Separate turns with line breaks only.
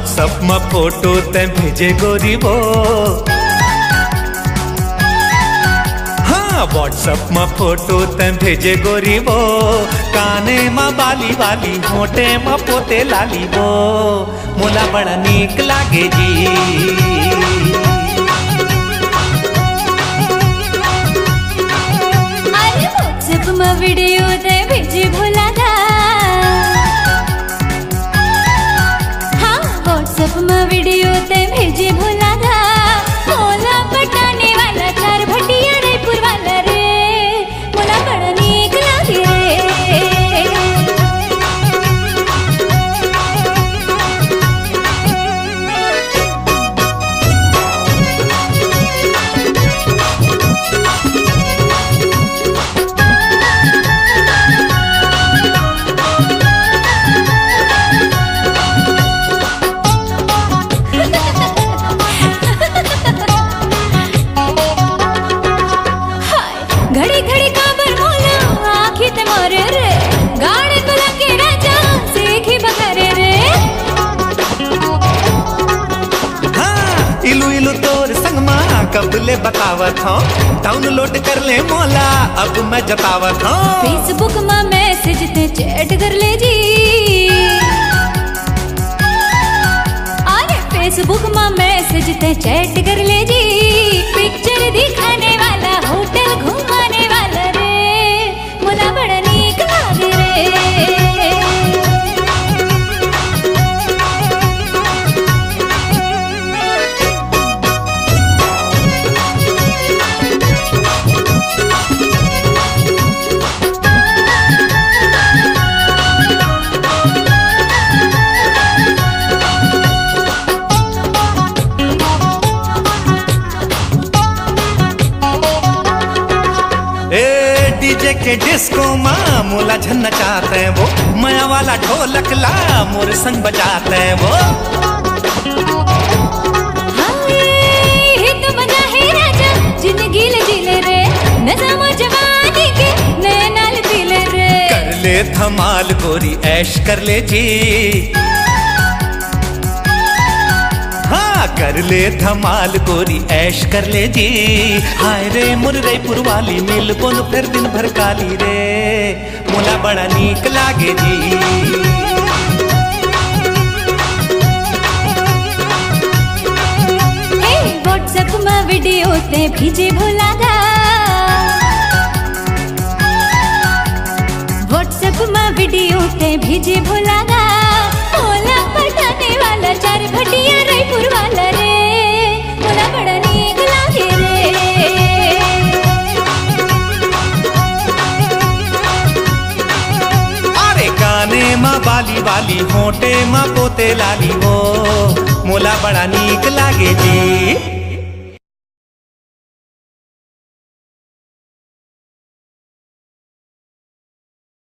WhatsApp में photo ते भेजे गोरी वो। हाँ व्हाट्सएप में फोटो ते भेजे गोरी वो। काने में बाली वाली होठे में पोते लाली वो। मोला बड़ा नीक लागे जी।
अरे व्हाट्सएप में वीडियो ते भेजे भोला दा। हाँ व्हाट्सएप में वीडियो ते भेजे भोला दा। मोला पटाने वाला चार भटिया रायपुर वाला रे। मोला बड़ा नीक लागे रे। घड़ी घड़ी काबर मोला आँखी ते मारे रे। गाड़े को लगे राजा सीखी बकरे रे।
हाँ इलू इलू तोर संग माँ कबले बतावत हूँ। डाउनलोड कर ले मोला अब मैं जतावत हूँ।
फेसबुक में मैसेज ते चैट कर ले जी। अरे फेसबुक में मैसेज ते चैट कर ले जी। पिक्चर दिखाने वाला होटल घुमाने वाला रे। मोला बड़ा नीक लागे रे।
डीजे के डिस्को माँ मोला झन्ना चाहते हैं वो। माया वाला ढोलक ला मोर संग बजाते हैं वो।
हाँ ये तो मजा है राजा जिंदगी ले जिले रे। नज़ाम जवानी के नए नाल दिले रे।
कर ले धमाल गोरी ऐश कर ले जी। हाँ कर ले धमाल गोरी ऐश कर ले जी। हाय रे मुरईपुर वाली मिल बोल फिर दिन भर काली रे। मोला बड़ा नीक लागे जी।
व्हाट्सएप में वीडियो ते भेजे भोला दा। व्हाट्सएप में वीडियो ते भेजे भोला दा। मोला पटाने वाला चार भटिया रायपुर वाला रे। मोला बड़ा नीक लागे रे।
अरे काने माँ बाली वाली होठे माँ पोते लाली वो। मोला बड़ा नीक लागे जी।